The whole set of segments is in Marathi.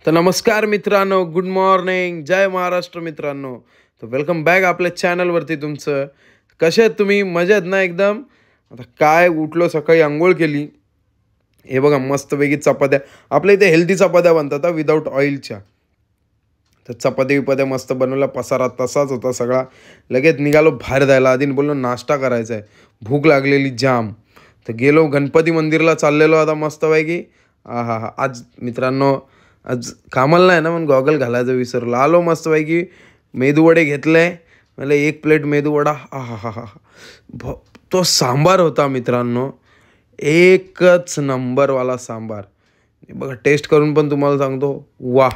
तर नमस्कार मित्रांनो, गुड मॉर्निंग, जय महाराष्ट्र मित्रांनो. तर वेलकम बॅक आपल्या चॅनलवरती तुमचं. कसे आहेत तुम्ही? मजेत ना एकदम? आता काय उठलो सकाळी, आंघोळ केली. हे बघा मस्तपैकी चपात्या. आपल्या इथे हेल्दी चपात्या बनतात विदाऊट ऑइलच्या. तर चपाती विपात्या मस्त बनवल्या, पसारा तसाच होता सगळा. लगेच निघालो बाहेर जायला. आधी बोललो नाश्ता करायचा आहे, भूक लागलेली जाम. तर गेलो गणपती मंदिरला, चाललेलो आता मस्तपैकी. हा आज मित्रांनो आज कामाला नाही ना, म्हणून गॉगल घालायचं विसरलो. आलो मस्तपैकी, मेदूवडे घेतले. मला 1 प्लेट मेदूवडा. तो सांबार होता मित्रांनो, एकच नंबरवाला सांबार. बघा टेस्ट करून पण तुम्हाला सांगतो, वाह,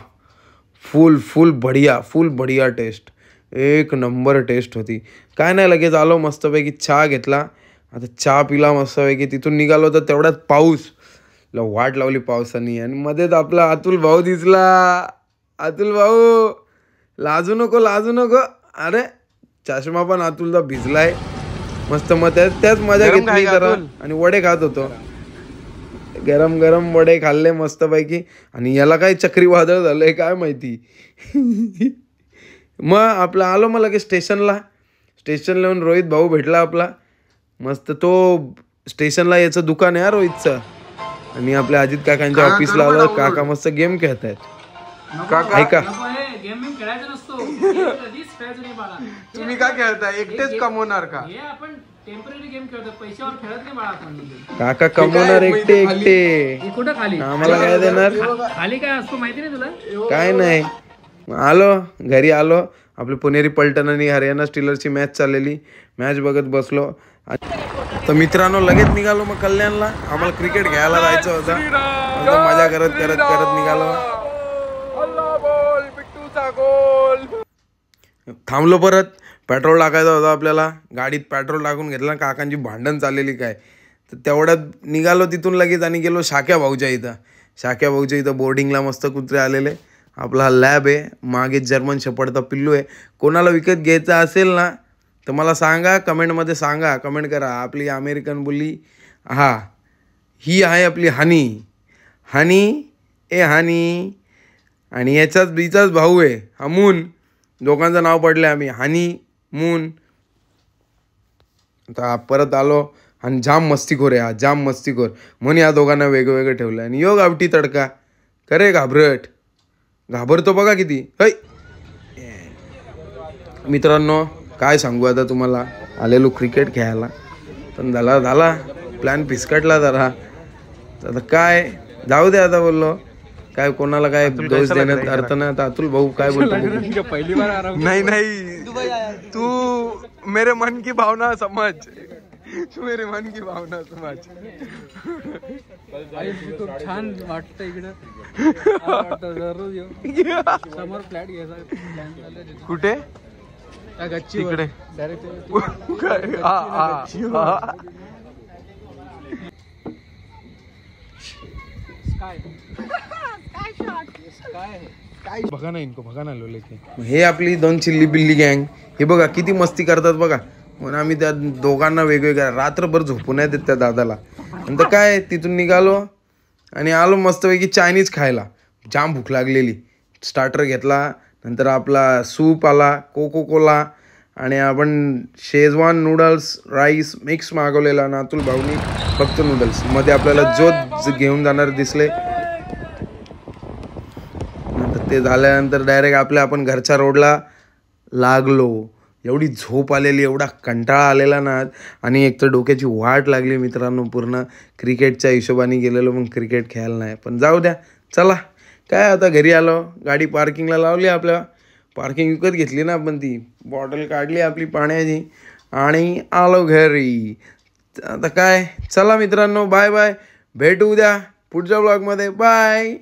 फुल बढिया टेस्ट. एक नंबर टेस्ट होती. काय नाही, लगेच आलो मस्तपैकी, चहा घेतला. आता चहा पिला मस्तपैकी, तिथून निघालो तर तेवढ्यात पाऊस. वाट लावली पावसाने आणि मध्येच आपला अतुल भाऊ दिसला. अतुल भाऊ, लाजू नको. अरे चष्मा पण अतुलचा भिजलाय मस्त. मग त्याच मजा घेतली जरा आणि वडे खात होतो. गरम वडे खाल्ले मस्तपैकी. आणि याला काय चक्रीवादळ झालंय काय माहिती. मग आपलं आलो मला की स्टेशनला येऊन रोहित भाऊ भेटला आपला मस्त. तो स्टेशनला याचं दुकान आहे रोहितचं. आणि आपल्या अजित काकांच्या ऑफिसला आलो. काका मस्त गेम खेळत आहेत. ऐका, तुम्ही काय खेळताय? एकटेच कमवणार का? काका कमवणार एकटे. आम्हाला काय देणार? खाली काय असतो माहिती नाही तुला? काय नाही. आलो घरी आलो. आपली पुणेरी पलटण आणि हरियाणा स्टीलरची मॅच चाललेली. मॅच बघत बसलो. तर मित्रांनो लगेच निघालो मग कल्याणला. आम्हाला क्रिकेट घ्यायला जायचं होतं. मजा करत निघालो. थांबलो, परत पेट्रोल टाकायचं होतं आपल्याला. गाडीत पेट्रोल टाकून घेतलं. काकांची भांडण चाललेली काय. तर तेवढ्यात निघालो तिथून लगेच आणि गेलो शाक्या भाऊच्या इथं. बोर्डिंगला मस्त कुत्रे आलेले. आपला हा लॅब आहे. मागे जर्मन शेपर्डचा पिल्लू आहे. कोणाला विकत घ्यायचा असेल ना तर मला सांगा, कमेंटमध्ये सांगा, कमेंट करा. आपली अमेरिकन बुली ही आहे आपली हनी. आणि याचाच भाऊ आहे हा मून. दोघांचं नाव पडलं आम्ही हनी मून. आता परत आलो आणि जाम मस्तीखोर आहे हा, जाम मस्तीखोर. म्हणून या दोघांना वेगवेगळं ठेवलं. आणि यो गावठी तडका करे घाबरतो बघा किती. है मित्रांनो, काय सांगू आता तुम्हाला. आलेलो क्रिकेट खेळायला, पण झाला प्लॅन फिसकटला जरा. आता काय जाऊ दे. आता बोललो काय, कोणाला काय दोष देण्यात अर्थ नाही. आता अतुल भाऊ काय बोलतो? पहिली बार नाही, तू मेरे मन की भावना समझ. छान वाटतं इकडं. समोर फ्लॅट घ्यायचा. कुठे? गच्ची इकडे डायरेक्ट. बघा ना लोले. हे आपली 2 चिल्ली बिल्ली गँग. हे बघा किती मस्ती करतात बघा. म्हणून आम्ही त्या दोघांना वेगवेगळ्या रात्रभर झोपू नाही देत त्या दादाला. नंतर काय तिथून निघालो आणि आलो मस्तपैकी चायनीज खायला. जाम भूक लागलेली. स्टार्टर घेतला, नंतर आपला सूप आला, कोको कोला आणि आपण शेजवान नूडल्स राईस मिक्स मागवलेला. आणि अतुल भाऊनी फक्त नूडल्स. मध्ये आपल्याला जो घेऊन जाणार दिसले. नंतर ते झाल्यानंतर डायरेक्ट आपण घरच्या रोडला लागलो. एवढी झोप आलेली, एवढा कंटाळा आलेला ना. आणि एक तर डोक्याची वाट लागली मित्रांनो पूर्ण. क्रिकेटच्या हिशोबाने गेलेलो, मग क्रिकेट खेळायला नाही. पण जाऊ द्या, चला काय आता घरी आलो. गाडी पार्किंगला लावली. आपल्या पार्किंग विकत घेतली ना आपण. ती बॉटल काढली आपली पाण्याची आणि आलो घरी. आता काय, चला मित्रांनो, बाय. भेटू उद्या पुढच्या ब्लॉगमध्ये. बाय.